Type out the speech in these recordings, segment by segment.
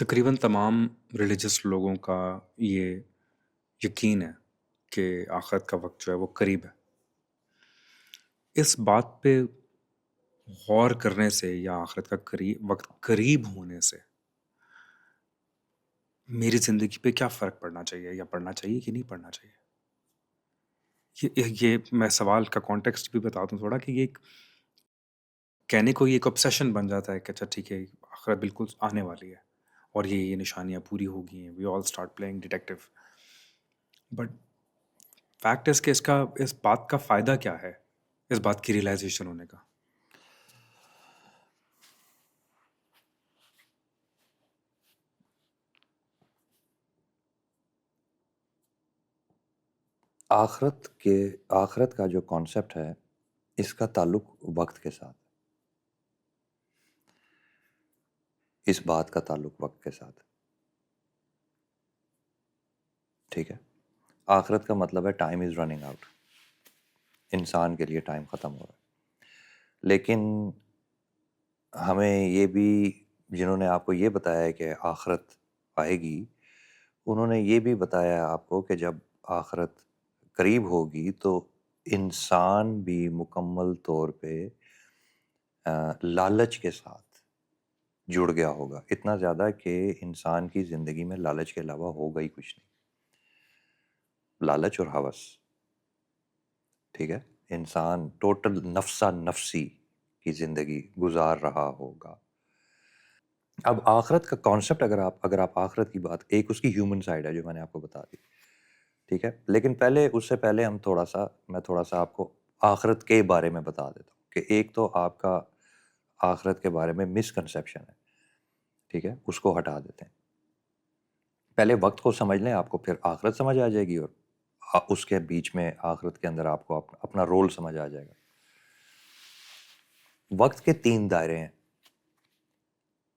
تقریباً تمام ریلیجس لوگوں کا یہ یقین ہے کہ آخرت کا وقت جو ہے وہ قریب ہے۔ اس بات پہ غور کرنے سے یا آخرت کا وقت قریب ہونے سے میری زندگی پہ کیا فرق پڑنا چاہیے یا پڑنا چاہیے کہ نہیں پڑنا چاہیے؟ یہ میں سوال کا کانٹیکسٹ بھی بتا دوں تھوڑا کہ یہ کہنے کو یہ ایک obsession بن جاتا ہے کہ اچھا ٹھیک ہے آخرت بالکل آنے والی ہے اور یہ نشانیاں پوری ہو گئی ہیں، we all start playing detective, but fact اس کہ اس بات کا فائدہ کیا ہے، اس بات کی ریئلائزیشن ہونے کا؟ آخرت کا جو کانسیپٹ ہے اس کا تعلق وقت کے ساتھ، اس بات کا تعلق وقت کے ساتھ، ٹھیک ہے۔ آخرت کا مطلب ہے ٹائم از رننگ آؤٹ، انسان کے لیے ٹائم ختم ہو رہا ہے۔ لیکن ہمیں یہ بھی، جنہوں نے آپ کو یہ بتایا ہے کہ آخرت آئے گی، انہوں نے یہ بھی بتایا آپ کو کہ جب آخرت قریب ہوگی تو انسان بھی مکمل طور پہ لالچ کے ساتھ جڑ گیا ہوگا، اتنا زیادہ کہ انسان کی زندگی میں لالچ کے علاوہ ہوگا ہی کچھ نہیں، لالچ اور ہوس، ٹھیک ہے۔ انسان ٹوٹل نفسا نفسی کی زندگی گزار رہا ہوگا۔ اب آخرت کا کانسیپٹ اگر آپ آخرت کی بات، ایک اس کی ہیومن سائڈ ہے جو میں نے آپ کو بتا دی، ٹھیک ہے۔ لیکن اس سے پہلے میں تھوڑا سا آپ کو آخرت کے بارے میں بتا دیتا ہوں کہ ایک تو آپ کا آخرت کے بارے میں مسکنسیپشن ہے، ٹھیک ہے، اس کو ہٹا دیتے ہیں۔ پہلے وقت کو سمجھ لیں، آپ کو پھر آخرت سمجھ آ جائے گی، اور اس کے بیچ میں آخرت کے اندر آپ کو اپنا رول سمجھ آ جائے گا۔ وقت کے 3 دائرے ہیں،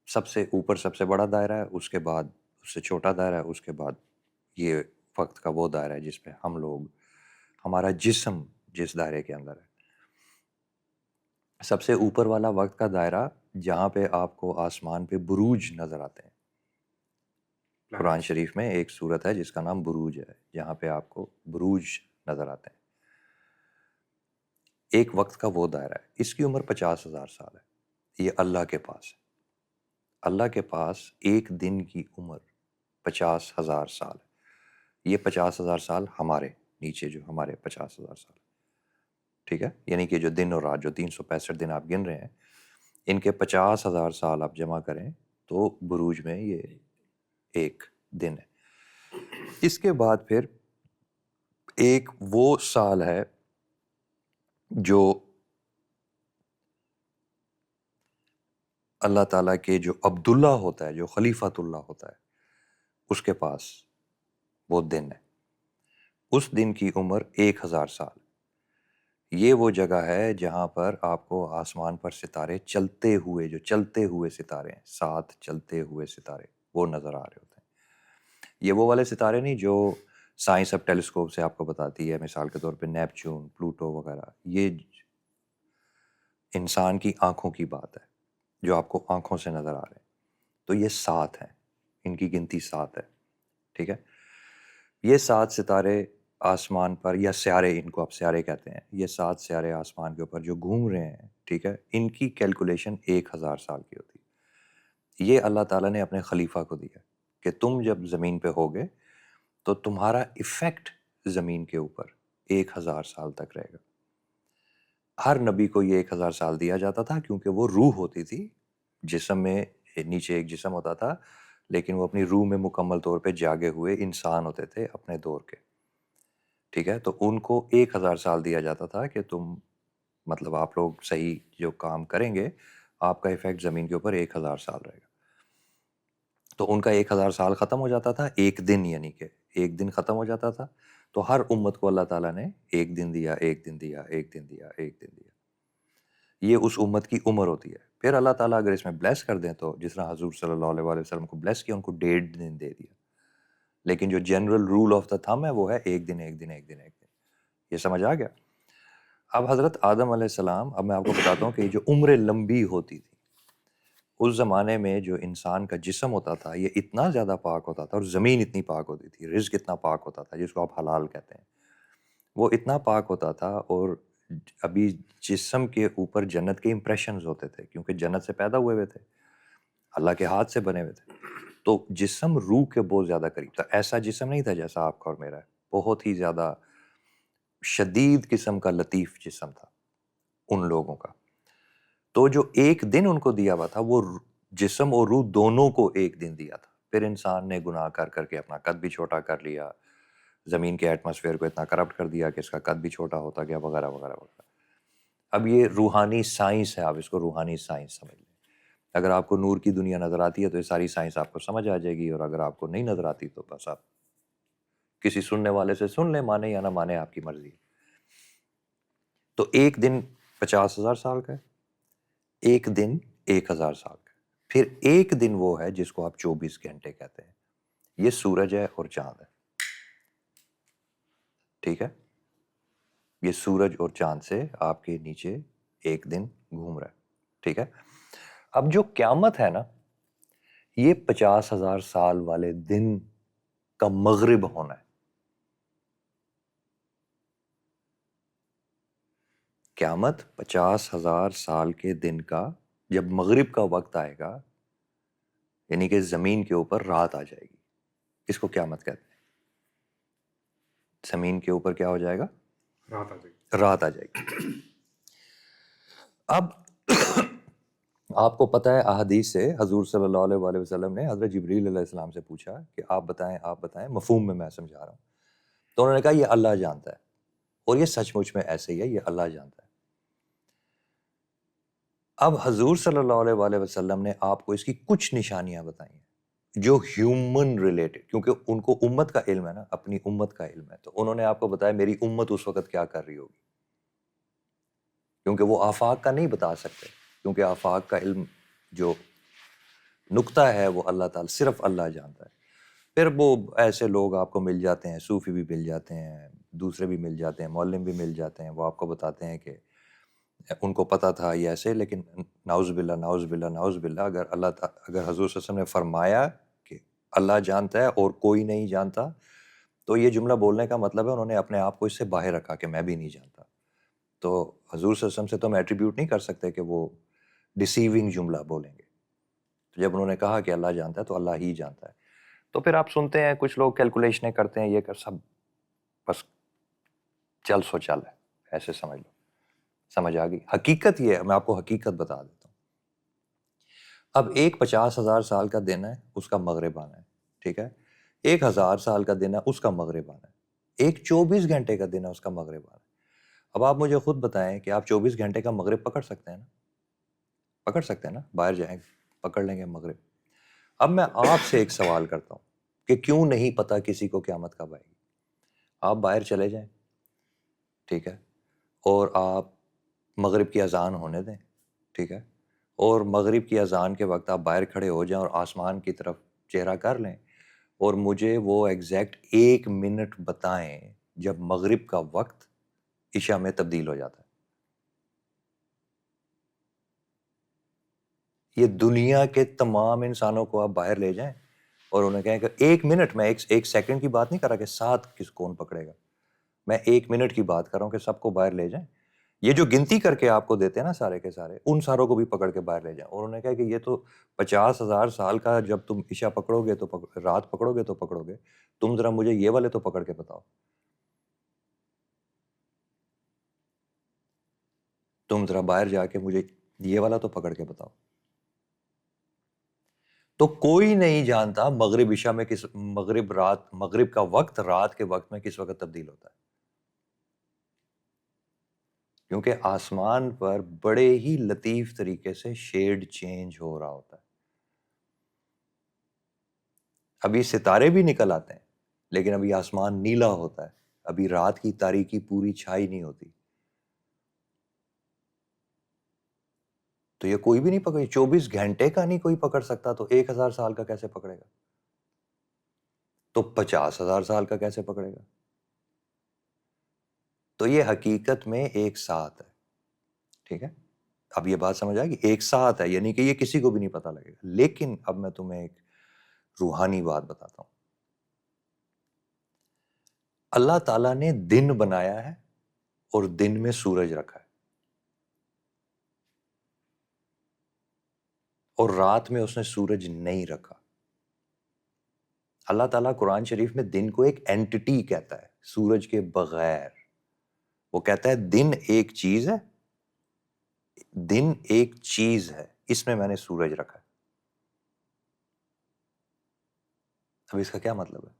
سب سے اوپر سب سے بڑا دائرہ ہے، اس کے بعد اس سے چھوٹا دائرہ ہے، اس کے بعد یہ وقت کا وہ دائرہ ہے جس پہ ہم لوگ، ہمارا جسم جس دائرے کے اندر ہے۔ سب سے اوپر والا وقت کا دائرہ جہاں پہ آپ کو آسمان پہ بروج نظر آتے ہیں، قرآن شریف میں ایک سورت ہے جس کا نام بروج ہے، جہاں پہ آپ کو بروج نظر آتے ہیں۔ ایک وقت کا وہ دائرہ ہے، اس کی عمر 50,000 سال ہے، یہ اللہ کے پاس ہے۔ اللہ کے پاس ایک دن کی عمر 50,000 سال ہے۔ یہ 50,000 سال ہمارے نیچے جو ہمارے 50,000 سال، ٹھیک ہے، یعنی کہ جو دن اور رات، جو 365 دن آپ گن رہے ہیں، ان کے 50,000 سال آپ جمع کریں تو بروج میں یہ ایک دن ہے۔ اس کے بعد پھر ایک وہ سال ہے جو اللہ تعالیٰ کے جو عبداللہ ہوتا ہے، جو خلیفۃ اللہ ہوتا ہے، اس کے پاس وہ دن ہے۔ اس دن کی عمر 1,000 سال۔ یہ وہ جگہ ہے جہاں پر آپ کو آسمان پر ستارے چلتے ہوئے ستارے ہیں، 7 چلتے ہوئے ستارے وہ نظر آ رہے ہوتے ہیں۔ یہ وہ والے ستارے نہیں جو سائنس اب ٹیلیسکوپ سے آپ کو بتاتی ہے، مثال کے طور پہ نیپچون، پلوٹو وغیرہ، یہ انسان کی آنکھوں کی بات ہے جو آپ کو آنکھوں سے نظر آ رہے ہیں۔ تو یہ 7 ہیں، ان کی گنتی 7 ہے، ٹھیک ہے۔ یہ 7 ستارے آسمان پر، یا سیارے، ان کو آپ سیارے کہتے ہیں، یہ 7 سیارے آسمان کے اوپر جو گھوم رہے ہیں، ٹھیک ہے، ان کی کیلکولیشن 1,000 سال کی ہوتی ہے۔ یہ اللہ تعالیٰ نے اپنے خلیفہ کو دیا کہ تم جب زمین پہ ہوگے تو تمہارا ایفیکٹ زمین کے اوپر 1,000 سال تک رہے گا۔ ہر نبی کو یہ 1,000 سال دیا جاتا تھا کیونکہ وہ روح ہوتی تھی، جسم میں نیچے ایک جسم ہوتا تھا، لیکن وہ اپنی روح میں مکمل طور پہ جاگے ہوئے انسان ہوتے تھے اپنے دور کے، ٹھیک ہے۔ تو ان کو 1,000 سال دیا جاتا تھا کہ تم، مطلب آپ لوگ صحیح جو کام کریں گے، آپ کا ایفیکٹ زمین کے اوپر 1,000 سال رہے گا۔ تو ان کا 1,000 سال ختم ہو جاتا تھا ایک دن، یعنی کہ ایک دن ختم ہو جاتا تھا، تو ہر امت کو اللہ تعالیٰ نے ایک دن دیا، ایک دن دیا، ایک دن دیا، ایک دن دیا۔ یہ اس امت کی عمر ہوتی ہے۔ پھر اللہ تعالیٰ اگر اس میں بلیس کر دیں تو جس طرح حضور صلی اللہ علیہ وسلم کو بلیس کیا، ان کو 1.5 دن دے دیا، لیکن جو جنرل رول آف دا تھم ہے وہ ہے ایک دن، ایک دن، ایک دن، ایک دن۔ یہ سمجھ آ گیا؟ اب حضرت آدم علیہ السلام، اب میں آپ کو بتاتا ہوں کہ جو عمر لمبی ہوتی تھی، اس زمانے میں جو انسان کا جسم ہوتا تھا یہ اتنا زیادہ پاک ہوتا تھا، اور زمین اتنی پاک ہوتی تھی، رزق اتنا پاک ہوتا تھا جس کو آپ حلال کہتے ہیں، وہ اتنا پاک ہوتا تھا، اور ابھی جسم کے اوپر جنت کے امپریشنز ہوتے تھے کیونکہ جنت سے پیدا ہوئے ہوئے تھے، اللہ کے ہاتھ سے بنے ہوئے تھے، تو جسم روح کے بہت زیادہ قریب تھا. ایسا جسم نہیں تھا جیسا آپ کا اور میرا ہے، بہت ہی زیادہ شدید قسم کا لطیف جسم تھا ان لوگوں کا. تو جو ایک دن ان کو دیا ہوا تھا وہ جسم اور روح دونوں کو ایک دن دیا تھا. پھر انسان نے گناہ کر کر کے اپنا قد بھی چھوٹا کر لیا، زمین کے ایٹماسفیئر کو اتنا کرپٹ کر دیا کہ اس کا قد بھی چھوٹا ہوتا گیا، وغیرہ وغیرہ وغیرہ. اب یہ روحانی سائنس ہے، آپ اس کو روحانی سائنس سمجھ لیں. اگر آپ کو نور کی دنیا نظر آتی ہے تو یہ ساری سائنس آپ کو سمجھ آ جائے گی، اور اگر آپ کو نہیں نظر آتی تو بس آپ کسی سننے والے سے سن لیں، مانے یا نہ مانے آپ کی مرضی. تو ایک دن 50,000 سال کا ہے، ایک دن 1,000 سال کا ہے، پھر ایک دن وہ ہے جس کو آپ 24 گھنٹے کہتے ہیں. یہ سورج ہے اور چاند ہے، ٹھیک ہے؟ یہ سورج اور چاند سے آپ کے نیچے ایک دن گھوم رہا ہے، ٹھیک ہے؟ اب جو قیامت ہے نا، یہ 50,000 سال والے دن کا مغرب ہونا ہے. قیامت 50,000 سال کے دن کا جب مغرب کا وقت آئے گا، یعنی کہ زمین کے اوپر رات آ جائے گی، اس کو قیامت کہتے ہیں. زمین کے اوپر کیا ہو جائے گا؟ رات آ جائے. رات آ جائے گی. اب آپ کو پتہ ہے احادیث سے حضور صلی اللہ علیہ وآلہ وسلم نے حضرت جبریل علیہ السلام سے پوچھا کہ آپ بتائیں مفہوم میں سمجھا رہا ہوں. تو انہوں نے کہا یہ اللہ جانتا ہے، اور یہ سچ مچ میں ایسے ہی ہے، یہ اللہ جانتا ہے. اب حضور صلی اللہ علیہ وآلہ وسلم نے آپ کو اس کی کچھ نشانیاں بتائی ہیں جو ہیومن ریلیٹڈ، کیونکہ ان کو امت کا علم ہے نا، اپنی امت کا علم ہے، تو انہوں نے آپ کو بتایا میری امت اس وقت کیا کر رہی ہوگی، کیونکہ وہ آفاق کا نہیں بتا سکتے، کیونکہ آفاق کا علم جو نقطہ ہے وہ اللہ تعالیٰ صرف اللہ جانتا ہے. پھر وہ ایسے لوگ آپ کو مل جاتے ہیں، صوفی بھی مل جاتے ہیں، دوسرے بھی مل جاتے ہیں، معلم بھی مل جاتے ہیں، وہ آپ کو بتاتے ہیں کہ ان کو پتہ تھا یہ ایسے، لیکن نعوذ باللہ نعوذ باللہ نعوذ باللہ، اگر اگر حضور صلی اللہ علیہ وسلم نے فرمایا کہ اللہ جانتا ہے اور کوئی نہیں جانتا، تو یہ جملہ بولنے کا مطلب ہے انہوں نے اپنے آپ کو اس سے باہر رکھا کہ میں بھی نہیں جانتا. تو حضور صلی اللہ علیہ وسلم سے تو ہم ایٹریبیوٹ نہیں کر سکتے کہ وہ ڈیسیونگ جملہ بولیں گے. تو جب انہوں نے کہا کہ اللہ جانتا ہے تو اللہ ہی جانتا ہے. تو پھر آپ سنتے ہیں کچھ لوگ کیلکولیشنیں کرتے ہیں، یہ کر سب بس چل سو چل ہے، ایسے سمجھ لو. سمجھ آ گئی؟ حقیقت یہ ہے، میں آپ کو حقیقت بتا دیتا ہوں. اب ایک 50,000 سال کا دن ہے، اس کا مغرب آنا ہے، ٹھیک ہے؟ 1,000 سال کا دن ہے، اس کا مغرب آنا ہے. ایک 24 گھنٹے کا دن ہے، اس کا مغرب آنا ہے. اب آپ مجھے خود بتائیں کہ آپ 24 گھنٹے کا مغرب پکڑ سکتے ہیں نا؟ پکڑ سکتے ہیں نا؟ باہر جائیں پکڑ لیں گے مغرب. اب میں آپ سے ایک سوال کرتا ہوں کہ کیوں نہیں پتا کسی کو قیامت کب آئے گی؟ آپ باہر چلے جائیں، ٹھیک ہے، اور آپ مغرب کی اذان ہونے دیں، ٹھیک ہے، اور مغرب کی اذان کے وقت آپ باہر کھڑے ہو جائیں اور آسمان کی طرف چہرہ کر لیں، اور مجھے وہ ایگزیکٹ 1 منٹ بتائیں جب مغرب کا وقت عشاء میں تبدیل ہو جاتا ہے. یہ دنیا کے تمام انسانوں کو آپ باہر لے جائیں اور انہیں کہیں کہ 1 منٹ، میں ایک سیکنڈ کی بات نہیں کر رہا کہ 7 کس کون پکڑے گا، میں 1 منٹ کی بات کر رہا ہوں کہ سب کو باہر لے جائیں. یہ جو گنتی کر کے آپ کو دیتے ہیں نا سارے کے سارے، ان ساروں کو بھی پکڑ کے باہر لے جائیں، اور انہوں نے کہا کہ یہ تو 50,000 سال کا جب تم عشاء پکڑو گے تو رات پکڑو گے تو پکڑو گے، تم ذرا مجھے یہ والے تو پکڑ کے بتاؤ، تم ذرا باہر جا کے مجھے یہ والا تو پکڑ کے بتاؤ. تو کوئی نہیں جانتا مغرب عشاء میں مغرب کا وقت رات کے وقت میں کس وقت تبدیل ہوتا ہے، کیونکہ آسمان پر بڑے ہی لطیف طریقے سے شیڈ چینج ہو رہا ہوتا ہے. ابھی ستارے بھی نکل آتے ہیں لیکن ابھی آسمان نیلا ہوتا ہے، ابھی رات کی تاریکی پوری چھائی نہیں ہوتی. تو یہ کوئی بھی نہیں پکڑے، 24 گھنٹے کا نہیں کوئی پکڑ سکتا، تو 1,000 سال کا کیسے پکڑے گا؟ تو 50,000 سال کا کیسے پکڑے گا؟ تو یہ حقیقت میں ایک ساتھ ہے، ٹھیک ہے؟ اب یہ بات سمجھ آئے گی، ایک ساتھ ہے، یعنی کہ یہ کسی کو بھی نہیں پتہ لگے گا۔ لیکن اب میں تمہیں ایک روحانی بات بتاتا ہوں۔ اللہ تعالیٰ نے دن بنایا ہے اور دن میں سورج رکھا ہے، اور رات میں اس نے سورج نہیں رکھا۔ اللہ تعالیٰ قرآن شریف میں دن کو ایک اینٹی کہتا ہے، سورج کے بغیر۔ وہ کہتا ہے دن ایک چیز ہے، دن ایک چیز ہے، اس میں نے سورج رکھا ہے۔ اب اس کا کیا مطلب ہے؟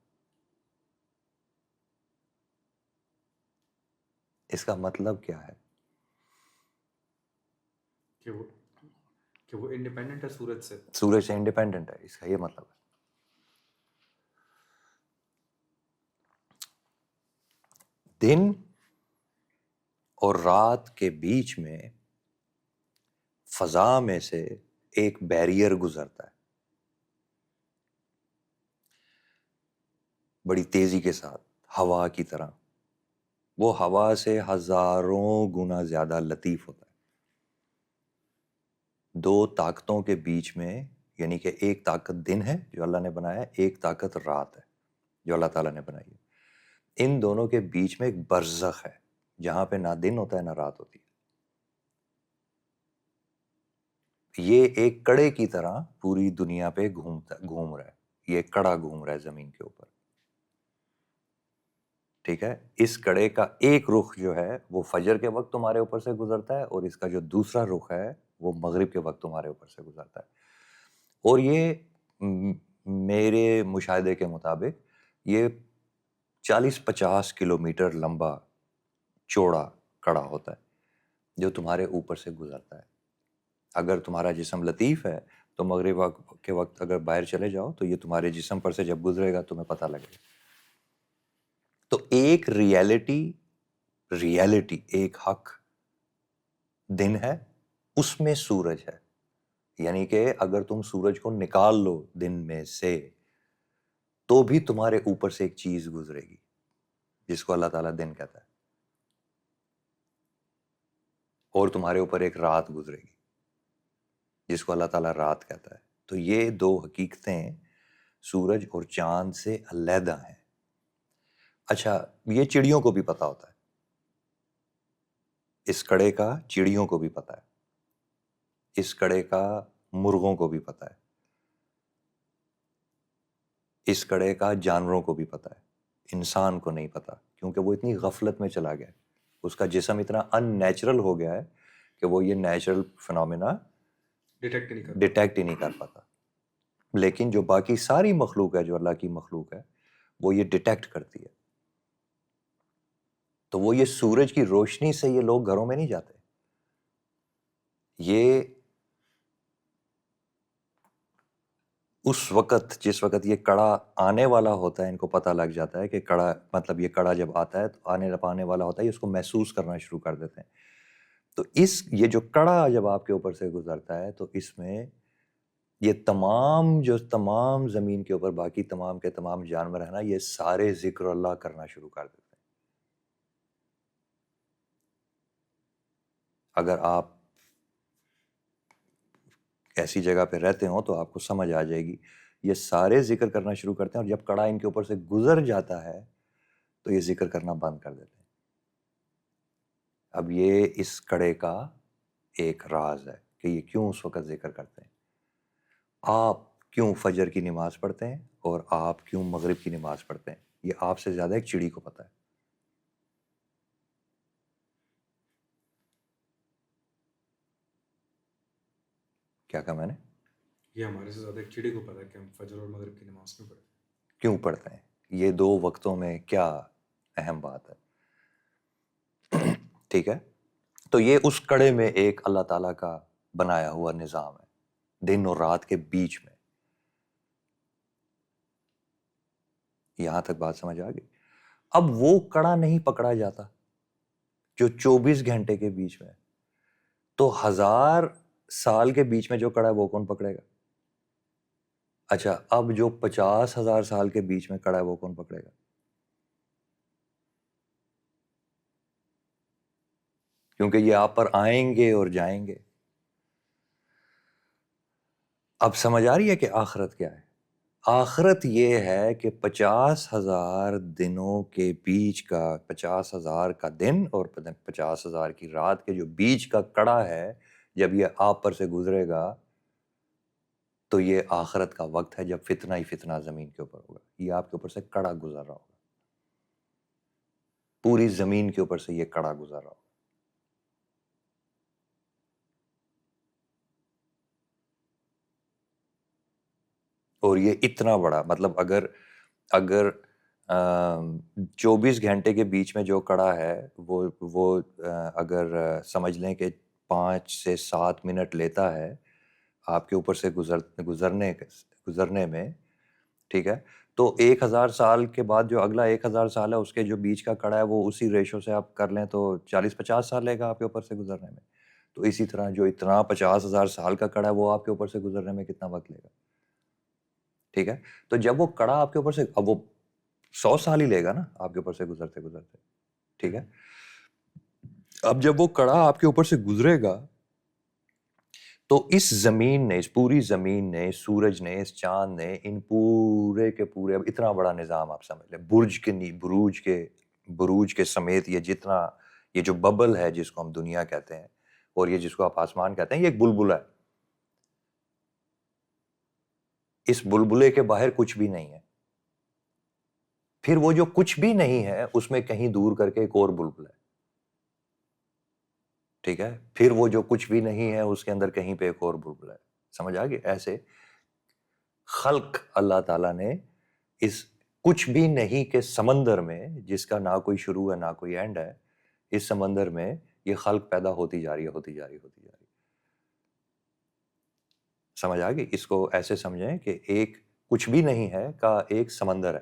اس کا مطلب کیا ہے؟ کہ وہ انڈیپینڈنٹ ہے سورج سے، سورج سے انڈیپینڈنٹ ہے، اس کا یہ مطلب ہے۔ دن اور رات کے بیچ میں فضا میں سے ایک بیریئر گزرتا ہے بڑی تیزی کے ساتھ، ہوا کی طرح۔ وہ ہوا سے ہزاروں گنا زیادہ لطیف ہوتا ہے۔ دو طاقتوں کے بیچ میں، یعنی کہ ایک طاقت دن ہے جو اللہ نے بنایا ہے، ایک طاقت رات ہے جو اللہ تعالیٰ نے بنائی ہے۔ ان دونوں کے بیچ میں ایک برزخ ہے جہاں پہ نہ دن ہوتا ہے نہ رات ہوتی ہے۔ یہ ایک کڑے کی طرح پوری دنیا پہ گھوم رہا ہے، یہ کڑا گھوم رہا ہے زمین کے اوپر، ٹھیک ہے؟ اس کڑے کا ایک رخ جو ہے وہ فجر کے وقت تمہارے اوپر سے گزرتا ہے، اور اس کا جو دوسرا رخ ہے وہ مغرب کے وقت تمہارے اوپر سے گزرتا ہے۔ اور یہ میرے مشاہدے کے مطابق یہ 40-50 کلومیٹر لمبا چوڑا کڑا ہوتا ہے جو تمہارے اوپر سے گزرتا ہے۔ اگر تمہارا جسم لطیف ہے تو مغرب کے وقت اگر باہر چلے جاؤ تو یہ تمہارے جسم پر سے جب گزرے گا تمہیں پتہ لگے گا۔ تو ایک ریالٹی ایک حق دن ہے، اس میں سورج ہے، یعنی کہ اگر تم سورج کو نکال لو دن میں سے تو بھی تمہارے اوپر سے ایک چیز گزرے گی جس کو اللہ تعالیٰ دن کہتا ہے، اور تمہارے اوپر ایک رات گزرے گی جس کو اللہ تعالیٰ رات کہتا ہے۔ تو یہ دو حقیقتیں سورج اور چاند سے علیحدہ ہیں۔ اچھا، یہ چڑیوں کو بھی پتہ ہوتا ہے، اس کڑے کا چڑیوں کو بھی پتہ ہے، اس کڑے کا مرغوں کو بھی پتہ ہے، اس کڑے کا جانوروں کو بھی پتہ ہے، انسان کو نہیں پتہ، کیونکہ وہ اتنی غفلت میں چلا گیا ہے، اس کا جسم اتنا ان نیچرل ہو گیا ہے کہ وہ یہ نیچرل فنومینا ڈیٹیکٹ ہی نہیں کر پاتا۔ لیکن جو باقی ساری مخلوق ہے، جو اللہ کی مخلوق ہے، وہ یہ ڈیٹیکٹ کرتی ہے۔ تو وہ یہ سورج کی روشنی سے یہ لوگ گھروں میں نہیں جاتے، یہ اس وقت جس وقت یہ کڑا آنے والا ہوتا ہے ان کو پتہ لگ جاتا ہے کہ کڑا، مطلب یہ کڑا جب آتا ہے تو آنے والا ہوتا ہے، اس کو محسوس کرنا شروع کر دیتے ہیں۔ تو یہ جو کڑا جب آپ کے اوپر سے گزرتا ہے تو اس میں یہ تمام زمین کے اوپر باقی تمام کے تمام جانور ہیں نا، یہ سارے ذکر اللہ کرنا شروع کر دیتے ہیں۔ اگر آپ ایسی جگہ پہ رہتے ہوں تو آپ کو سمجھ آ جائے گی، یہ سارے ذکر کرنا شروع کرتے ہیں، اور جب کڑا ان کے اوپر سے گزر جاتا ہے تو یہ ذکر کرنا بند کر دیتے ہیں۔ اب یہ اس کڑے کا ایک راز ہے کہ یہ کیوں اس وقت ذکر کرتے ہیں۔ آپ کیوں فجر کی نماز پڑھتے ہیں اور آپ کیوں مغرب کی نماز پڑھتے ہیں، یہ آپ سے زیادہ ایک چڑی کو پتہ ہے۔ کیا کہا میں نے؟ یہ ہمارے سے زیادہ ایک چڑی کو پتا ہے کہ ہم فجر اور مغرب کی نماز کیوں پڑھتے ہیں، کیوں پڑھتے ہیں، یہ دو وقتوں میں کیا اہم بات ہے، ٹھیک ہے؟ تو یہ اس کڑے میں ایک اللہ تعالیٰ کا بنایا ہوا نظام ہے، دن اور رات کے بیچ میں۔ یہاں تک بات سمجھ آ گئی؟ اب وہ کڑا نہیں پکڑا جاتا جو 24 گھنٹے کے بیچ میں، تو 1000 سال کے بیچ میں جو کڑا ہے وہ کون پکڑے گا؟ اچھا، اب جو 50,000 سال کے بیچ میں کڑا ہے وہ کون پکڑے گا؟ کیونکہ یہ آپ پر آئیں گے اور جائیں گے، اب سمجھ آ رہی ہے کہ آخرت کیا ہے؟ آخرت یہ ہے کہ 50,000 دنوں کے بیچ کا 50,000 کا دن اور 50,000 کی رات کے جو بیچ کا کڑا ہے، جب یہ آپ پر سے گزرے گا تو یہ آخرت کا وقت ہے، جب فتنہ ہی فتنہ زمین کے اوپر ہوگا. یہ آپ کے اوپر سے کڑا گزر رہا ہوگا، پوری زمین کے اوپر سے یہ کڑا گزر رہا ہوگا. اور یہ اتنا بڑا، مطلب اگر 24 گھنٹے کے بیچ میں جو کڑا ہے وہ اگر سمجھ لیں کہ 5 سے 7 منٹ لیتا ہے آپ کے اوپر سے گزرنے میں، ٹھیک ہے، تو 1,000 سال کے بعد جو اگلا 1,000 سال ہے اس کے جو بیچ کا کڑا ہے وہ اسی ریشو سے آپ کر لیں تو 40-50 سال لے گا آپ کے اوپر سے گزرنے میں. تو اسی طرح جو اتنا 50,000 سال کا کڑا ہے وہ آپ کے اوپر سے گزرنے میں کتنا وقت لے گا؟ ٹھیک ہے، تو جب وہ کڑا آپ کے اوپر سے، اب وہ 100 سال ہی لے گا نا آپ کے اوپر سے گزرتے گزرتے، ٹھیک ہے. اب جب وہ کڑا آپ کے اوپر سے گزرے گا تو اس زمین نے، اس پوری زمین نے، اس سورج نے، اس چاند نے، ان پورے کے پورے، اب اتنا بڑا نظام آپ سمجھ لیں، بروج کے سمیت یہ جتنا، یہ جو ببل ہے جس کو ہم دنیا کہتے ہیں اور یہ جس کو آپ آسمان کہتے ہیں، یہ ایک بلبلہ ہے. اس بلبلے کے باہر کچھ بھی نہیں ہے. پھر وہ جو کچھ بھی نہیں ہے اس میں کہیں دور کر کے ایک اور بلبلہ ہے، ٹھیک ہے، پھر وہ جو کچھ بھی نہیں ہے اس کے اندر کہیں پہ ایک اور بلبلہ ہے. سمجھ آ گئی؟ ایسے خلق اللہ تعالیٰ نے اس کچھ بھی نہیں کے سمندر میں، جس کا نہ کوئی شروع ہے نہ کوئی اینڈ ہے، اس سمندر میں یہ خلق پیدا ہوتی جا رہی ہے، ہوتی جا رہی ہے، ہوتی جا رہی ہے. سمجھ آ گئی؟ اس کو ایسے سمجھیں کہ ایک کچھ بھی نہیں ہے کا ایک سمندر ہے.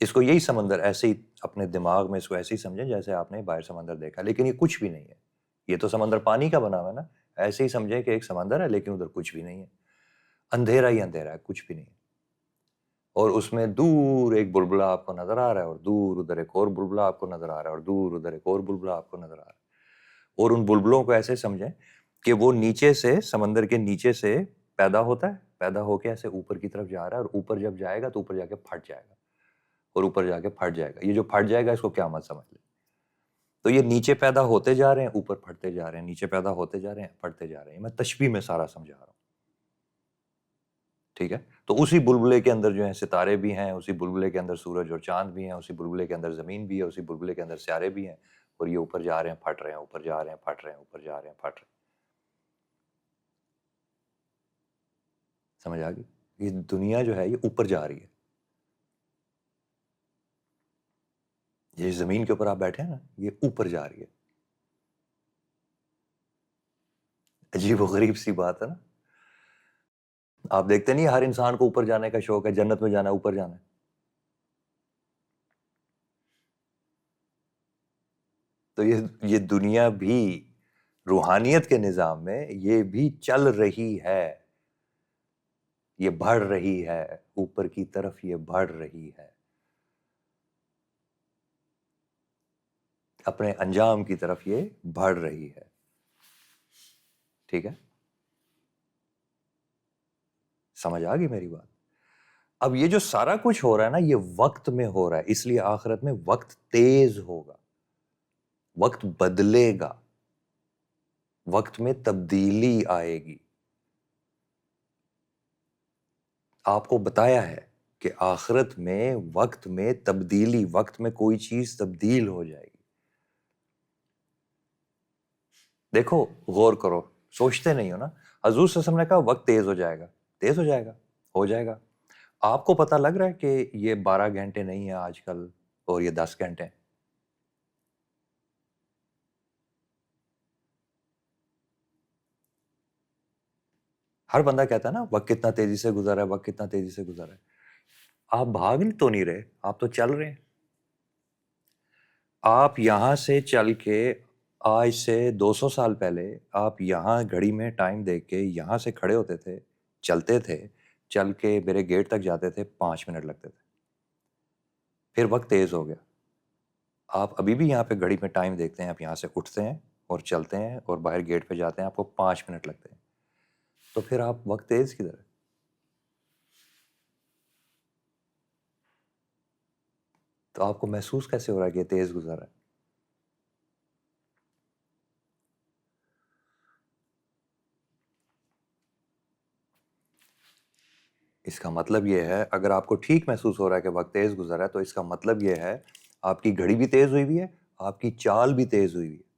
اس کو یہی سمندر ایسے ہی اپنے دماغ میں اس کو ایسے ہی سمجھیں جیسے آپ نے باہر سمندر دیکھا، لیکن یہ کچھ بھی نہیں ہے. یہ تو سمندر پانی کا بنا ہوا ہے نا، ایسے ہی سمجھیں کہ ایک سمندر ہے لیکن ادھر کچھ بھی نہیں ہے، اندھیرا ہی اندھیرا ہے، کچھ بھی نہیں ہے. اور اس میں دور ایک بلبلہ آپ کو نظر آ رہا ہے، اور دور ادھر ایک اور بلبلہ آپ کو نظر آ رہا ہے، اور دور ادھر ایک اور بلبلہ آپ کو نظر آ رہا ہے. اور ان بلبلوں کو ایسے سمجھیں کہ وہ نیچے سے، سمندر کے نیچے سے پیدا ہوتا ہے، پیدا ہو کے ایسے اوپر کی طرف جا رہا ہے، اور اوپر جب جائے گا تو اوپر جا کے پھٹ جائے گا، اور اوپر جا کے پھٹ جائے گا. یہ جو پھٹ جائے گا اس کو قیامت سمجھ لیں. تو یہ نیچے پیدا ہوتے جا رہے ہیں، اوپر پھٹتے جا رہے ہیں، نیچے پیدا ہوتے جا رہے ہیں، پھٹتے جا رہے ہیں. میں تشبیہ میں سارا سمجھا رہا ہوں، ٹھیک ہے. تو اسی بلبلے کے اندر جو ہیں ستارے بھی ہیں، اسی بلبلے کے اندر سورج اور چاند بھی ہیں، اسی بلبلے کے اندر زمین بھی ہے، اسی بلبلے کے اندر سیارے بھی ہیں، اور یہ اوپر جا رہے ہیں، پھٹ رہے ہیں، اوپر جا رہے ہیں، پھٹ رہے ہیں، اوپر جا رہے ہیں، پھٹ رہے ہیں. سمجھ آ گئی؟ یہ دنیا جو ہے یہ اوپر جا رہی ہے. یہ زمین کے اوپر آپ بیٹھے ہیں نا، یہ اوپر جا رہی ہے. عجیب و غریب سی بات ہے نا. آپ دیکھتے نہیں ہر انسان کو اوپر جانے کا شوق ہے، جنت میں جانا ہے، اوپر جانا ہے. تو یہ دنیا بھی روحانیت کے نظام میں یہ بھی چل رہی ہے، یہ بڑھ رہی ہے، اوپر کی طرف یہ بڑھ رہی ہے، اپنے انجام کی طرف یہ بڑھ رہی ہے. ٹھیک ہے، سمجھ آ گئی میری بات؟ اب یہ جو سارا کچھ ہو رہا ہے نا یہ وقت میں ہو رہا ہے، اس لیے آخرت میں وقت تیز ہوگا، وقت بدلے گا، وقت میں تبدیلی آئے گی. آپ کو بتایا ہے کہ آخرت میں وقت میں تبدیلی، وقت میں کوئی چیز تبدیل ہو جائے گی. دیکھو غور کرو، سوچتے نہیں ہو نا. حضور صلی اللہ علیہ وسلم نے کہا وقت تیز ہو جائے گا، تیز ہو جائے گا، ہو جائے گا. آپ کو پتہ لگ رہا ہے کہ یہ 12 گھنٹے نہیں ہے آج کل اور یہ 10 گھنٹے ہیں. ہر بندہ کہتا ہے نا وقت کتنا تیزی سے گزر رہا ہے، وقت کتنا تیزی سے گزر رہا ہے. آپ بھاگ تو نہیں رہے، آپ تو چل رہے ہیں. آپ یہاں سے چل کے آج سے 200 سال پہلے آپ یہاں گھڑی میں ٹائم دیکھ کے یہاں سے کھڑے ہوتے تھے، چلتے تھے، چل کے میرے گیٹ تک جاتے تھے 5 منٹ لگتے تھے. پھر وقت تیز ہو گیا. آپ ابھی بھی یہاں پہ گھڑی میں ٹائم دیکھتے ہیں، آپ یہاں سے اٹھتے ہیں اور چلتے ہیں اور باہر گیٹ پہ جاتے ہیں، آپ کو 5 منٹ لگتے ہیں. تو پھر آپ وقت تیز کدھر ہے؟ تو آپ کو محسوس کیسے ہو رہا ہے کہ یہ تیز گزر رہا ہے؟ اس کا مطلب یہ ہے، اگر آپ کو ٹھیک محسوس ہو رہا ہے کہ وقت تیز گزر رہا ہے، تو اس کا مطلب یہ ہے آپ کی گھڑی بھی تیز ہوئی ہوئی ہے، آپ کی چال بھی تیز ہوئی ہوئی ہے۔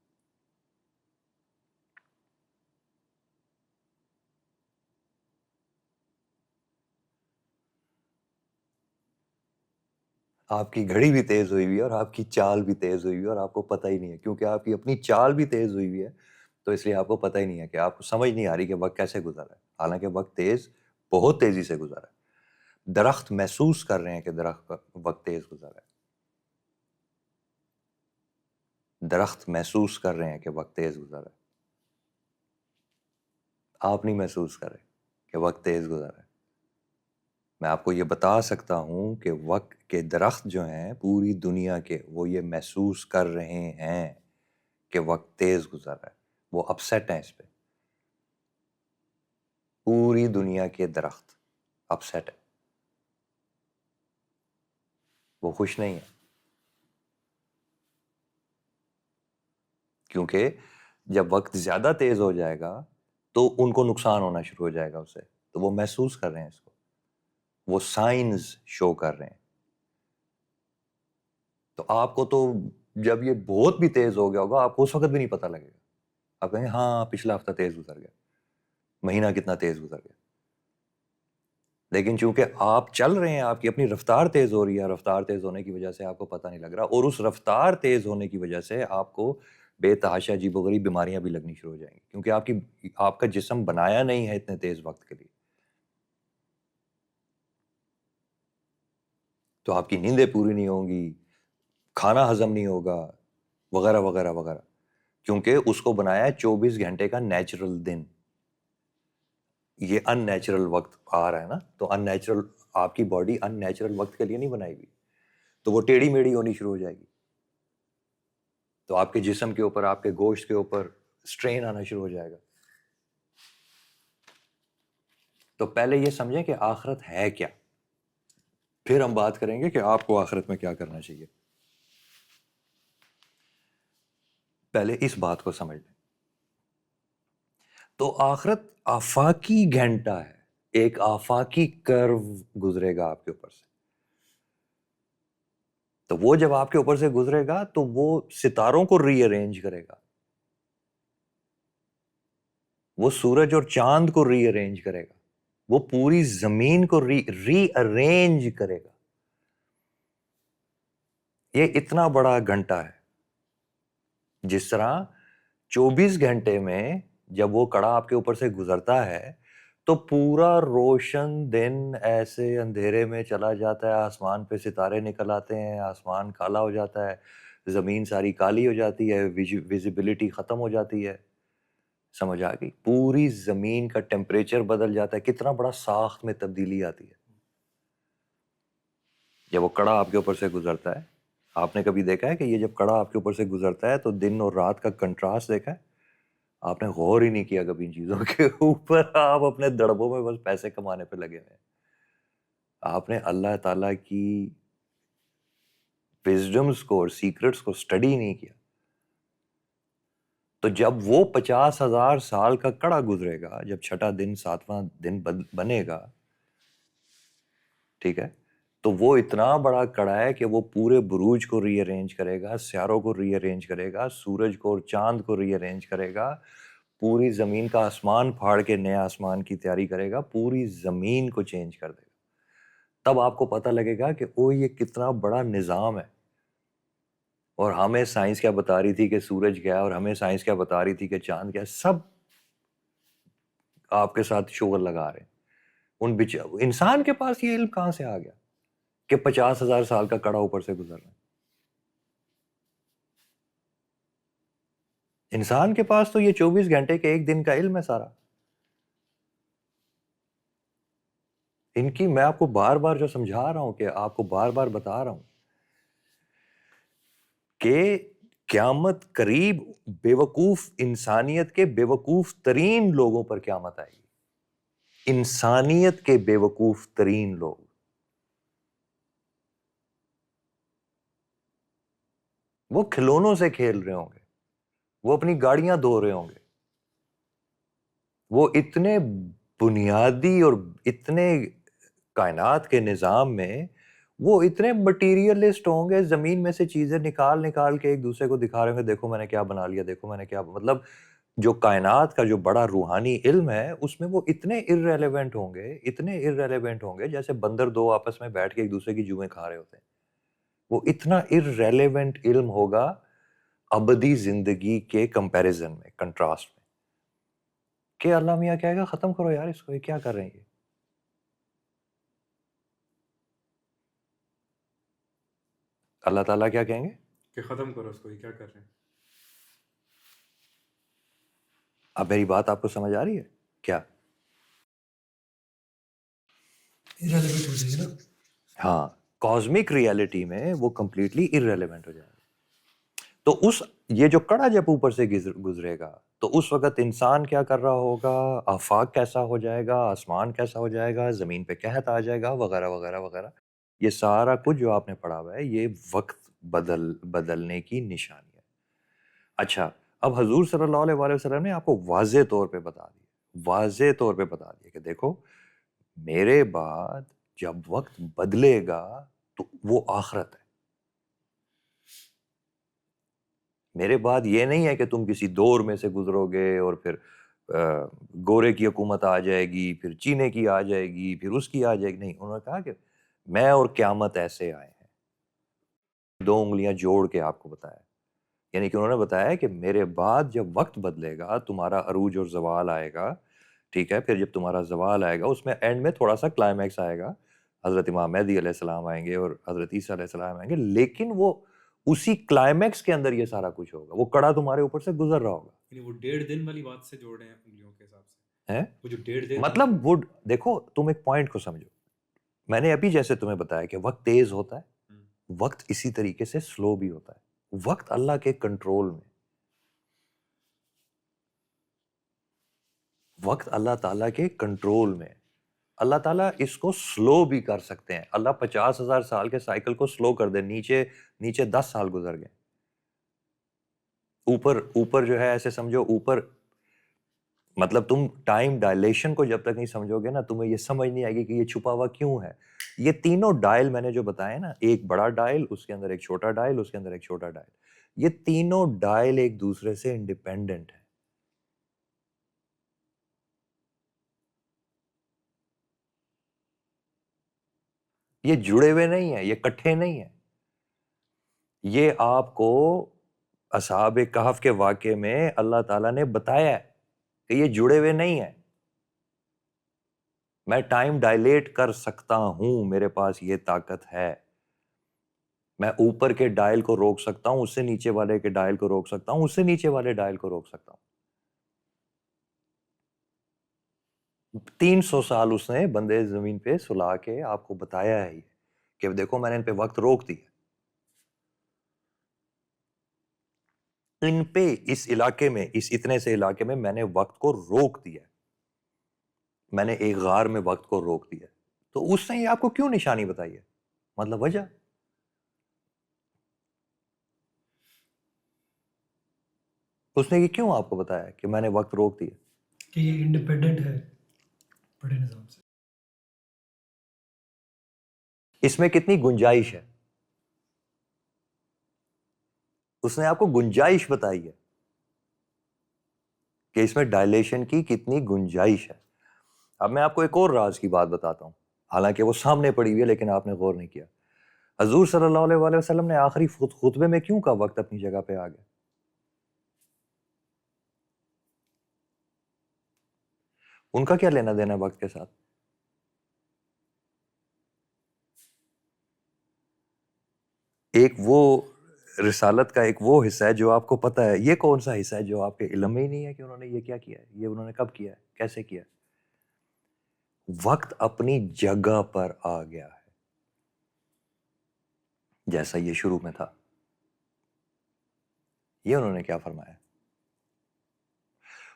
آپ کی گھڑی بھی تیز ہوئی ہوئی ہے اور آپ کی چال بھی تیز ہوئی ہوئی ہے، اور آپ کو پتہ ہی نہیں ہے، کیونکہ آپ کی اپنی چال بھی تیز ہوئی ہوئی ہے، تو اس لیے آپ کو پتہ ہی نہیں ہے کہ آپ کو سمجھ نہیں آ رہی کہ وقت کیسے گزر رہا ہے، حالانکہ وقت بہت تیزی سے گزر رہا ہے۔ درخت محسوس کر رہے ہیں کہ وقت تیز گزر رہا ہے، درخت محسوس کر رہے ہیں کہ وقت تیز گزر رہا ہے، آپ نہیں محسوس کر رہے کہ وقت تیز گزر رہا ہے۔ میں آپ کو یہ بتا سکتا ہوں کہ وقت کے درخت جو ہیں پوری دنیا کے، وہ یہ محسوس کر رہے ہیں کہ وقت تیز گزر رہا ہے، وہ اپسیٹ ہیں اس پہ۔ پوری دنیا کے درخت اپسیٹ ہیں، وہ خوش نہیں ہیں، کیونکہ جب وقت زیادہ تیز ہو جائے گا تو ان کو نقصان ہونا شروع ہو جائے گا اسے، تو وہ محسوس کر رہے ہیں اس کو، وہ سائنز شو کر رہے ہیں۔ تو آپ کو تو جب یہ بہت بھی تیز ہو گیا ہوگا، آپ کو اس وقت بھی نہیں پتہ لگے گا، آپ کہیں گے ہاں پچھلا ہفتہ تیز گزر گیا، مہینہ کتنا تیز گزر گیا۔ لیکن چونکہ آپ چل رہے ہیں، آپ کی اپنی رفتار تیز ہو رہی ہے، رفتار تیز ہونے کی وجہ سے آپ کو پتہ نہیں لگ رہا، اور اس رفتار تیز ہونے کی وجہ سے آپ کو بے تحاشا عجیب و غریب بیماریاں بھی لگنی شروع ہو جائیں گی، کیونکہ آپ کا جسم بنایا نہیں ہے اتنے تیز وقت کے لیے۔ تو آپ کی نیندیں پوری نہیں ہوں گی، کھانا ہضم نہیں ہوگا، وغیرہ وغیرہ وغیرہ، کیونکہ اس کو بنایا ہے 24 گھنٹے کا نیچرل دن۔ یہ ان نیچرل وقت آ رہا ہے نا، تو ان نیچرل، آپ کی باڈی ان نیچرل وقت کے لیے نہیں بنائی گئی، تو وہ ٹیڑھی میڑھی ہونی شروع ہو جائے گی، تو آپ کے جسم کے اوپر، آپ کے گوشت کے اوپر سٹرین آنا شروع ہو جائے گا۔ تو پہلے یہ سمجھیں کہ آخرت ہے کیا، پھر ہم بات کریں گے کہ آپ کو آخرت میں کیا کرنا چاہیے۔ پہلے اس بات کو سمجھ لیں۔ تو آخرت آفاقی گھنٹہ ہے، ایک آفاقی کرو گزرے گا آپ کے اوپر سے، تو وہ جب آپ کے اوپر سے گزرے گا تو وہ ستاروں کو ری ارینج کرے گا، وہ سورج اور چاند کو ری ارینج کرے گا، وہ پوری زمین کو ری ارینج کرے گا۔ یہ اتنا بڑا گھنٹہ ہے، جس طرح 24 گھنٹے میں جب وہ کڑا آپ کے اوپر سے گزرتا ہے تو پورا روشن دن ایسے اندھیرے میں چلا جاتا ہے، آسمان پہ ستارے نکل آتے ہیں، آسمان کالا ہو جاتا ہے، زمین ساری کالی ہو جاتی ہے، ویزیبلٹی ختم ہو جاتی ہے، سمجھ آ گئی؟ پوری زمین کا ٹیمپریچر بدل جاتا ہے، کتنا بڑا ساخت میں تبدیلی آتی ہے جب وہ کڑا آپ کے اوپر سے گزرتا ہے۔ آپ نے کبھی دیکھا ہے کہ یہ جب کڑا آپ کے اوپر سے گزرتا ہے تو دن اور رات کا کنٹراسٹ دیکھا ہے؟ آپ نے غور ہی نہیں کیا کبھی ان چیزوں کے اوپر، آپ اپنے دڑبوں میں بس پیسے کمانے پہ لگے ہوئے ہیں، آپ نے اللہ تعالیٰ کی وزڈمز کو اور سیکرٹس کو اسٹڈی نہیں کیا۔ تو جب وہ 50,000 سال کا کڑا گزرے گا، جب چھٹا دن 7واں دن بنے گا، ٹھیک ہے، تو وہ اتنا بڑا کڑا ہے کہ وہ پورے بروج کو ری ارینج کرے گا، سیاروں کو ری ارینج کرے گا، سورج کو اور چاند کو ری ارینج کرے گا، پوری زمین کا آسمان پھاڑ کے نئے آسمان کی تیاری کرے گا، پوری زمین کو چینج کر دے گا۔ تب آپ کو پتہ لگے گا کہ او یہ کتنا بڑا نظام ہے، اور ہمیں سائنس کیا بتا رہی تھی کہ سورج کیا ہے، اور ہمیں سائنس کیا بتا رہی تھی کہ چاند کیا ہے، سب آپ کے ساتھ شغل لگا رہے ہیں۔ انسان کے پاس یہ علم کہاں سے آ گیا کہ 50,000 سال کا کڑا اوپر سے گزر رہا ہے؟ انسان کے پاس تو یہ 24 گھنٹے کے ایک دن کا علم ہے سارا۔ ان کی میں آپ کو بار بار جو سمجھا رہا ہوں، کہ آپ کو بار بار بتا رہا ہوں کہ قیامت قریب، بے وقوف انسانیت کے بے وقوف ترین لوگوں پر قیامت آئے گی، انسانیت کے بے وقوف ترین لوگ، وہ کھلونوں سے کھیل رہے ہوں گے، وہ اپنی گاڑیاں دھو رہے ہوں گے، وہ اتنے بنیادی اور اتنے کائنات کے نظام میں وہ اتنے مٹیریلسٹ ہوں گے، زمین میں سے چیزیں نکال نکال کے ایک دوسرے کو دکھا رہے ہوں گے، دیکھو میں نے کیا بنا لیا، دیکھو میں نے کیا، مطلب جو کائنات کا جو بڑا روحانی علم ہے اس میں وہ اتنے irrelevant ہوں گے، اتنے irrelevant ہوں گے، جیسے بندر دو آپس میں بیٹھ کے ایک دوسرے کی جوئیں کھا رہے ہوتے ہیں، وہ اتنا irrelevant علم ہوگا ابدی زندگی کے کمپیریزن میں، کنٹراسٹ میں، کہ اللہ میاں کہے گا ختم کرو یار اس کو، یہ کیا کر رہے ہیں یہ؟ اللہ تعالیٰ کیا کہیں گے کہ ختم کرو اس کو، یہ کیا کر رہے ہیں؟ اب میری بات آپ کو سمجھ آ رہی ہے کیا؟ irrelevant ہو جائے گا نا. ہاں، کازمک ریالٹی میں وہ کمپلیٹلی irrelevant ہو جائے گا. تو اس یہ جو کڑا جب اوپر سے گزرے گا تو اس وقت انسان کیا کر رہا ہوگا، آفاق کیسا ہو جائے گا، آسمان کیسا ہو جائے گا، زمین پہ قحط آ جائے گا، وغیرہ وغیرہ وغیرہ. یہ سارا کچھ جو آپ نے پڑھا ہوا ہے یہ وقت بدلنے کی نشانی ہے. اچھا، اب حضور صلی اللہ علیہ وآلہ وسلم نے آپ کو واضح طور پہ بتا دیا، واضح طور پہ بتا دیا کہ دیکھو میرے بعد جب وقت بدلے گا تو وہ آخرت ہے. میرے بعد یہ نہیں ہے کہ تم کسی دور میں سے گزرو گے اور پھر گورے کی حکومت آ جائے گی، پھر چینے کی آ جائے گی، پھر اس کی آ جائے گی. نہیں، انہوں نے کہا کہ میں اور قیامت ایسے آئے ہیں، 2 انگلیاں جوڑ کے آپ کو بتایا. یعنی کہ انہوں نے بتایا کہ میرے بعد جب وقت بدلے گا تمہارا عروج اور زوال آئے گا، ٹھیک ہے، پھر جب تمہارا زوال آئے گا اس میں اینڈ میں تھوڑا سا کلائمیکس آئے گا، حضرت امام مہدی علیہ السلام آئیں گے اور حضرت عیسیٰ علیہ السلام آئیں گے، لیکن وہ اسی کلائمیکس کے اندر یہ سارا کچھ ہوگا، وہ کڑا تمہارے اوپر سے گزر رہا ہوگا. یعنی وہ 1.5 دن والی بات سے جوڑ رہے ہیں انگلیوں کے حساب سے، ہیں وہ جو 1.5 دن مطلب وہ دیکھو تم ایک پوائنٹ کو سمجھو، میں نے ابھی جیسے تمہیں بتایا کہ وقت تیز ہوتا ہے، وقت اسی طریقے سے سلو بھی ہوتا ہے. وقت اللہ کے کنٹرول میں، وقت اللہ تعالیٰ کے کنٹرول میں. اللہ تعالیٰ اس کو سلو بھی کر سکتے ہیں. اللہ 50,000 سال کے سائیکل کو سلو کر دے، نیچے 10 سال گزر گئے، اوپر جو ہے ایسے سمجھو اوپر، مطلب تم ٹائم ڈائلیشن کو جب تک نہیں سمجھو گے نا تمہیں یہ سمجھ نہیں آئے گی کہ یہ چھپا ہوا کیوں ہے. یہ تینوں ڈائل میں نے جو بتائے نا، ایک بڑا ڈائل، اس کے اندر ایک چھوٹا ڈائل، اس کے اندر ایک چھوٹا ڈائل، یہ تینوں ڈائل ایک دوسرے سے انڈیپینڈنٹ ہیں. یہ جڑے ہوئے نہیں ہیں، یہ کٹھے نہیں ہیں. یہ آپ کو اصحاب کہف کے واقعے میں اللہ تعالیٰ نے بتایا ہے کہ یہ جڑے ہوئے نہیں ہیں. میں ٹائم ڈائلیٹ کر سکتا ہوں، میرے پاس یہ طاقت ہے. میں اوپر کے ڈائل کو روک سکتا ہوں، اس سے نیچے والے کے ڈائل کو روک سکتا ہوں، اس سے نیچے والے ڈائل کو روک سکتا ہوں. 300 سال اس نے بندے زمین پہ سلا کے آپ کو بتایا ہے کہ دیکھو میں نے ان پہ وقت روک دیا، ان پہ اس علاقے میں، اس اتنے سے علاقے میں میں نے وقت کو روک دیا، میں نے ایک غار میں وقت کو روک دیا. تو اس نے یہ آپ کو کیوں نشانی بتائی ہے، مطلب وجہ، اس نے یہ کیوں آپ کو بتایا کہ میں نے وقت روک دیا؟ کہ یہ انڈیپینڈنٹ ہے بڑے نظام سے. اس میں کتنی گنجائش ہے، اس نے آپ کو گنجائش بتائی ہے کہ اس میں ڈائلیشن کی کتنی گنجائش ہے. اب میں آپ کو ایک اور راز کی بات بتاتا ہوں، حالانکہ وہ سامنے پڑی ہوئی ہے لیکن آپ نے غور نہیں کیا. حضور صلی اللہ علیہ وآلہ وسلم نے آخری خطبے میں کیوں کہا وقت اپنی جگہ پہ آ گیا؟ ان کا کیا لینا دینا وقت کے ساتھ؟ ایک وہ رسالت کا ایک وہ حصہ ہے جو آپ کو پتہ ہے، یہ کون سا حصہ ہے جو آپ کے علم میں ہی نہیں ہے کہ انہوں نے یہ کیا کیا ہے، یہ انہوں نے کب کیا ہے، کیسے کیا ہے؟ وقت اپنی جگہ پر آ گیا ہے جیسا یہ شروع میں تھا. یہ انہوں نے کیا فرمایا؟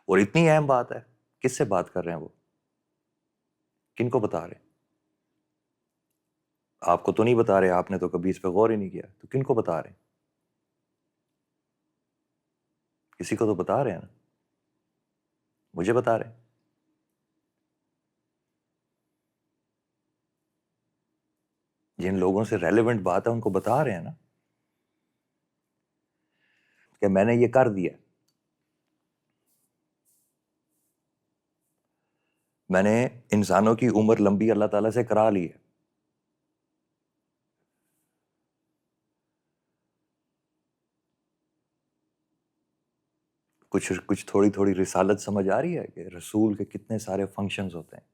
اور اتنی اہم بات ہے، کس سے بات کر رہے ہیں وہ؟ کن کو بتا رہے ہیں؟ آپ کو تو نہیں بتا رہے، آپ نے تو کبھی اس پہ غور ہی نہیں کیا، تو کن کو بتا رہے ہیں؟ کسی کو تو بتا رہے ہیں نا، مجھے بتا رہے ہیں۔ جن لوگوں سے ریلیونٹ بات ہے ان کو بتا رہے ہیں نا کہ میں نے یہ کر دیا، میں نے انسانوں کی عمر لمبی اللہ تعالیٰ سے کرا لی ہے۔ کچھ تھوڑی تھوڑی رسالت سمجھ آ رہی ہے کہ رسول کے کتنے سارے فنکشنز ہوتے ہیں۔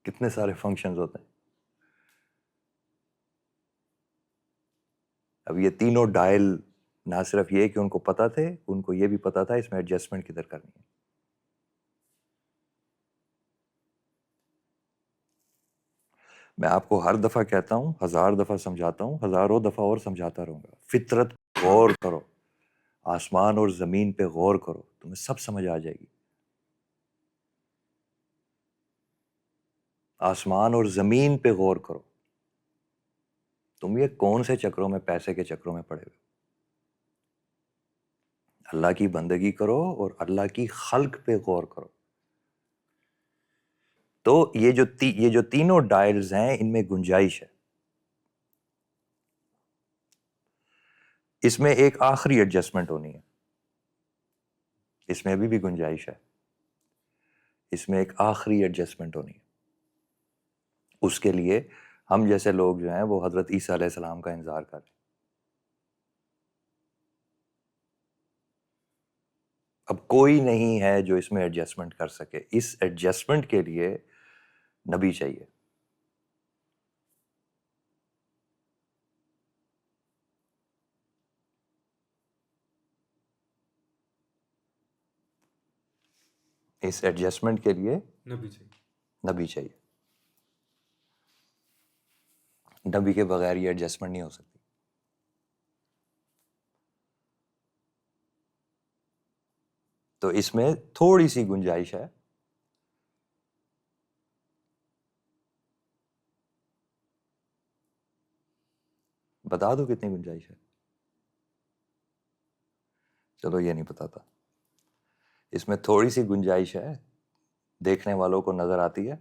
کتنے سارے فنکشنز ہوتے ہیں۔ اب یہ تینوں ڈائل نہ صرف یہ کہ ان کو پتہ تھے، ان کو یہ بھی پتہ تھا اس میں ایڈجسٹمنٹ کدھر کرنی ہے۔ میں آپ کو ہر دفعہ کہتا ہوں، 1000 دفعہ سمجھاتا ہوں، ہزاروں دفعہ اور سمجھاتا رہوں گا، فطرت پہ غور کرو، آسمان اور زمین پہ غور کرو، تمہیں سب سمجھ آ جائے گی۔ آسمان اور زمین پہ غور کرو، تم یہ کون سے چکروں میں، پیسے کے چکروں میں پڑے ہوئے؟ اللہ کی بندگی کرو اور اللہ کی خلق پہ غور کرو۔ تو یہ جو تینوں ڈائلز ہیں ان میں گنجائش ہے۔ اس میں ایک آخری ایڈجسٹمنٹ ہونی ہے، اس میں ابھی بھی گنجائش ہے، اس میں ایک آخری ایڈجسٹمنٹ ہونی ہے۔ اس کے لیے ہم جیسے لوگ جو ہیں وہ حضرت عیسیٰ علیہ السلام کا انتظار کر رہے ہیں۔ اب کوئی نہیں ہے جو اس میں ایڈجسٹمنٹ کر سکے۔ اس ایڈجسٹمنٹ کے لیے نبی چاہیے۔ اس ایڈجسٹمنٹ کے لیے نبی چاہیے۔ نبی چاہیے۔ نبی کے بغیر یہ ایڈجسٹمنٹ نہیں ہو سکتی۔ تو اس میں تھوڑی سی گنجائش ہے۔ بتا دو کتنی گنجائش ہے؟ چلو یہ نہیں بتاتا۔ اس میں تھوڑی سی گنجائش ہے، دیکھنے والوں کو نظر آتی ہے،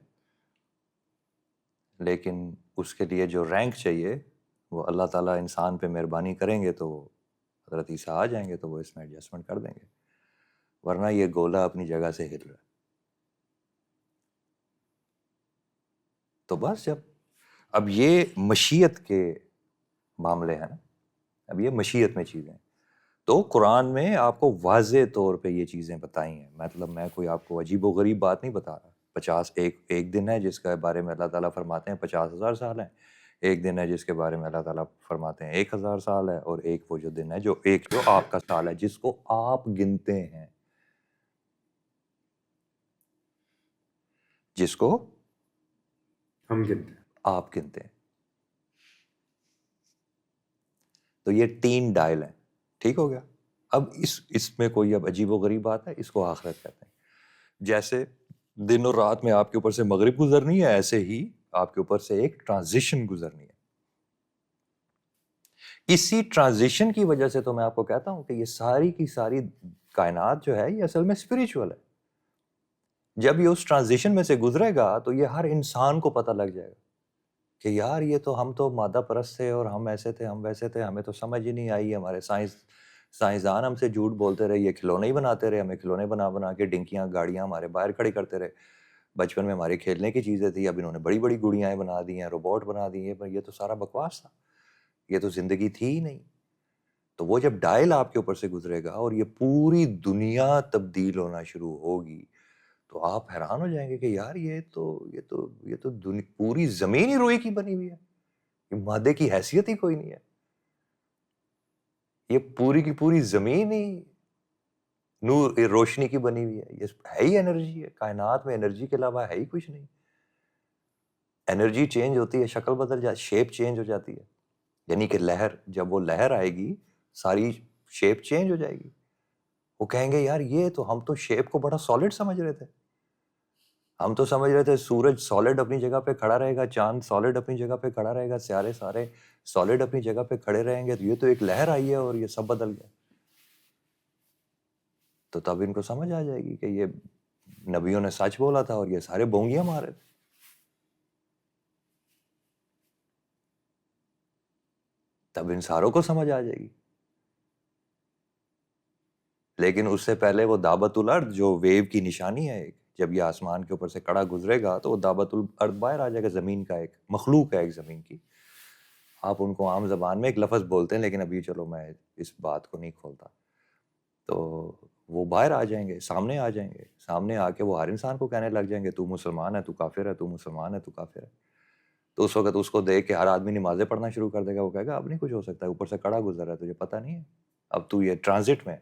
لیکن اس کے لیے جو رینک چاہیے وہ اللہ تعالیٰ انسان پہ مہربانی کریں گے تو حضرت عیسیٰ آ جائیں گے تو وہ اس میں ایڈجسٹمنٹ کر دیں گے، ورنہ یہ گولا اپنی جگہ سے ہل رہا ہے۔ تو بس اب یہ مشیت کے معاملے ہیں، اب یہ مشیت میں چیزیں ہیں۔ تو قرآن میں آپ کو واضح طور پہ یہ چیزیں بتائی ہیں، مطلب میں کوئی آپ کو عجیب و غریب بات نہیں بتا رہا۔ 50 ایک دن ہے جس کے بارے میں اللہ تعالیٰ فرماتے ہیں 50,000 سال ہیں، ایک دن ہے جس کے بارے میں اللہ تعالیٰ فرماتے ہیں 1,000 سال ہے، اور ایک وہ جو دن ہے جو آپ کا سال ہے جس کو آپ گنتے ہیں، جس کو ہم گنتے ہیں۔ آپ گنتے ہیں۔ تو یہ 3 ڈائل ہیں، ٹھیک ہو گیا۔ اب اس میں کوئی اب عجیب و غریب بات ہے، اس کو آخرت کہتے ہیں۔ جیسے دن اور رات میں آپ کے اوپر سے مغرب گزرنی ہے، ایسے ہی آپ کے اوپر سے ایک ٹرانزیشن گزرنی ہے۔ اسی ٹرانزیشن کی وجہ سے تو میں آپ کو کہتا ہوں کہ یہ ساری کی ساری کائنات جو ہے یہ اصل میں اسپریچول ہے۔ جب یہ اس ٹرانزیشن میں سے گزرے گا تو یہ ہر انسان کو پتہ لگ جائے گا کہ یار یہ تو ہم تو مادہ پرست تھے اور ہم ایسے تھے، ہم ویسے تھے، ہمیں تو سمجھ ہی نہیں آئی۔ ہمارے سائنسدان ہم سے جھوٹ بولتے رہے، یہ کھلونے ہی بناتے رہے، ہمیں کھلونے بنا بنا کے ڈنکیاں گاڑیاں ہمارے باہر کھڑی کرتے رہے۔ بچپن میں ہمارے کھیلنے کی چیزیں تھی، اب انہوں نے بڑی بڑی گڑیاں بنا دی ہیں، روبوٹ بنا دی ہیں، پر یہ تو سارا بکواس تھا، یہ تو زندگی تھی ہی نہیں۔ تو وہ جب ڈائل آپ کے اوپر سے گزرے گا اور یہ پوری دنیا تبدیل ہونا شروع ہوگی تو آپ حیران ہو جائیں گے کہ یار یہ تو پوری زمین ہی روئی کی بنی ہوئی ہے، یہ مادے کی حیثیت ہی کوئی نہیں ہے، یہ پوری کی پوری زمین ہی نور روشنی کی بنی ہوئی ہے، یہ ہے ہی انرجی ہے۔ کائنات میں انرجی کے علاوہ ہے ہی کچھ نہیں۔ انرجی چینج ہوتی ہے، شکل بدل جاتی، شیپ چینج ہو جاتی ہے، یعنی کہ لہر، جب وہ لہر آئے گی ساری شیپ چینج ہو جائے گی۔ وہ کہیں گے یار یہ تو ہم تو شیپ کو بڑا سالڈ سمجھ رہے تھے، ہم تو سمجھ رہے تھے سورج سالڈ اپنی جگہ پہ کھڑا رہے گا، چاند سالڈ اپنی جگہ پہ کھڑا رہے گا، ستارے سارے سالڈ اپنی جگہ پہ کھڑے رہیں گے، تو یہ تو ایک لہر آئی ہے اور یہ سب بدل گیا. تو تب ان کو سمجھ آ جائے گی کہ یہ نبیوں نے سچ بولا تھا اور یہ سارے بونگیاں مارے تھے. تب ان ساروں کو سمجھ آ جائے گی. لیکن اس سے پہلے وہ دعوت الارض جو ویو کی نشانی ہے ایک، جب یہ آسمان کے اوپر سے کڑا گزرے گا تو وہ دعوت الارض باہر آ جائے گا، زمین کا ایک مخلوق ہے ایک زمین کی. آپ ان کو عام زبان میں ایک لفظ بولتے ہیں، لیکن ابھی چلو میں اس بات کو نہیں کھولتا. تو وہ باہر آ جائیں گے، سامنے آ جائیں گے، سامنے آ کے وہ ہر انسان کو کہنے لگ جائیں گے تو مسلمان ہے، تو کافر ہے، تو مسلمان ہے، تو کافر ہے. تو اس وقت اس کو دیکھ کے ہر آدمی نمازیں پڑھنا شروع کر دے گا. وہ کہے گا اب نہیں کچھ ہو سکتا ہے، اوپر سے کڑا گزر رہا ہے، تجھے پتہ نہیں ہے، اب تو یہ ٹرانزٹ میں ہے،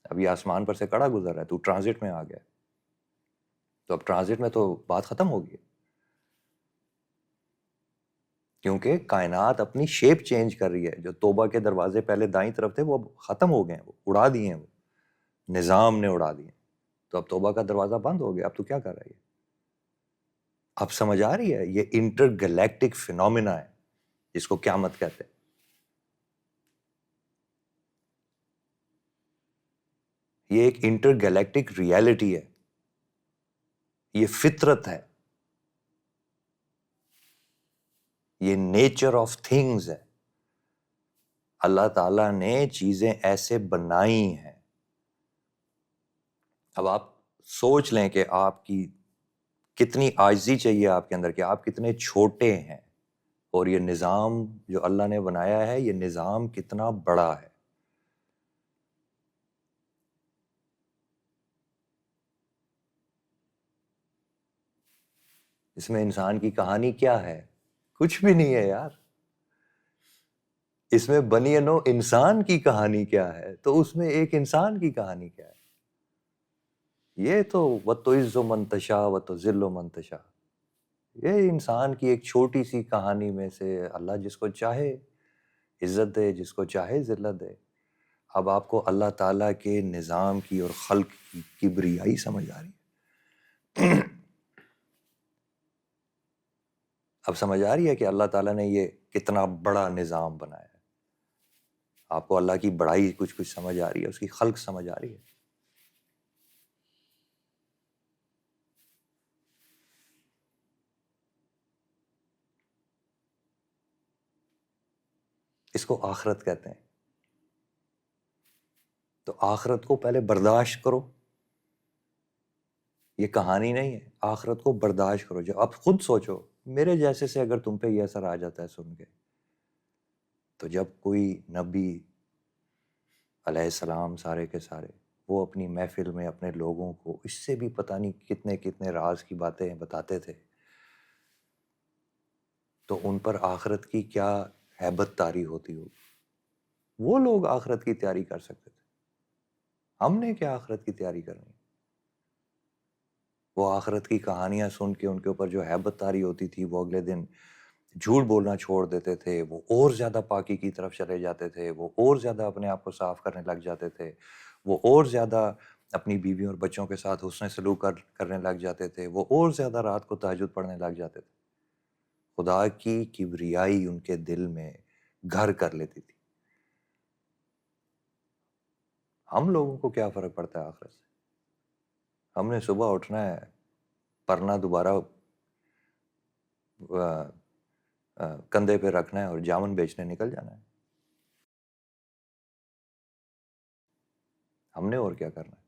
اب یہ آسمان پر سے کڑا گزر رہا ہے، تو ٹرانزٹ میں آ گیا. تو اب ٹرانزٹ میں تو بات ختم ہوگی، کیونکہ کائنات اپنی شیپ چینج کر رہی ہے. جو توبہ کے دروازے پہلے دائیں طرف تھے وہ اب ختم ہو گئے ہیں، وہ اڑا دیے ہیں، وہ نظام نے اڑا دیے. تو اب توبہ کا دروازہ بند ہو گیا. اب تو کیا کر رہا ہے؟ اب سمجھ آ رہی ہے؟ یہ انٹر گلیکٹک فینومینا ہے جس کو قیامت کہتے ہیں. یہ ایک انٹر گلیکٹک ریالٹی ہے، یہ فطرت ہے، یہ نیچر آف تھنگز ہے. اللہ تعالیٰ نے چیزیں ایسے بنائی ہیں. اب آپ سوچ لیں کہ آپ کی کتنی عاجزی چاہیے آپ کے اندر، کہ آپ کتنے چھوٹے ہیں، اور یہ نظام جو اللہ نے بنایا ہے یہ نظام کتنا بڑا ہے. اس میں انسان کی کہانی کیا ہے؟ کچھ بھی نہیں ہے یار. اس میں بنی نو انسان کی کہانی کیا ہے؟ تو اس میں ایک انسان کی کہانی کیا ہے؟ یہ تو وَتُعِزُّ مَن تَشَاءُ وَتُذِلُّ مَن تَشَاءُ، یہ انسان کی ایک چھوٹی سی کہانی میں سے اللہ جس کو چاہے عزت دے، جس کو چاہے ذلت دے. اب آپ کو اللہ تعالیٰ کے نظام کی اور خلق کی کبریائی سمجھ آ رہی ہے؟ اب سمجھ آ رہی ہے کہ اللہ تعالیٰ نے یہ کتنا بڑا نظام بنایا ہے. آپ کو اللہ کی بڑائی کچھ کچھ سمجھ آ رہی ہے، اس کی خلق سمجھ آ رہی ہے. اس کو آخرت کہتے ہیں. تو آخرت کو پہلے برداشت کرو. یہ کہانی نہیں ہے، آخرت کو برداشت کرو. جو اب خود سوچو، میرے جیسے سے اگر تم پہ یہ اثر آ جاتا ہے سن کے، تو جب کوئی نبی علیہ السلام سارے کے سارے وہ اپنی محفل میں اپنے لوگوں کو اس سے بھی پتہ نہیں کتنے کتنے راز کی باتیں بتاتے تھے، تو ان پر آخرت کی کیا ہیبت طاری ہوتی ہوگی. وہ لوگ آخرت کی تیاری کر سکتے تھے، ہم نے کیا آخرت کی تیاری کرنی؟ وہ آخرت کی کہانیاں سن کے ان کے اوپر جو ہیبت طاری ہوتی تھی، وہ اگلے دن جھوٹ بولنا چھوڑ دیتے تھے، وہ اور زیادہ پاکی کی طرف چلے جاتے تھے، وہ اور زیادہ اپنے آپ کو صاف کرنے لگ جاتے تھے، وہ اور زیادہ اپنی بیویوں اور بچوں کے ساتھ حسن سلوک کرنے لگ جاتے تھے، وہ اور زیادہ رات کو تہجد پڑھنے لگ جاتے تھے. خدا کی کبریائی ان کے دل میں گھر کر لیتی تھی. ہم لوگوں کو کیا فرق پڑتا ہے آخرت سے؟ ہم نے صبح اٹھنا ہے، پرنا دوبارہ کندھے پہ رکھنا ہے اور جامن بیچنے نکل جانا ہے. ہم نے اور کیا کرنا ہے؟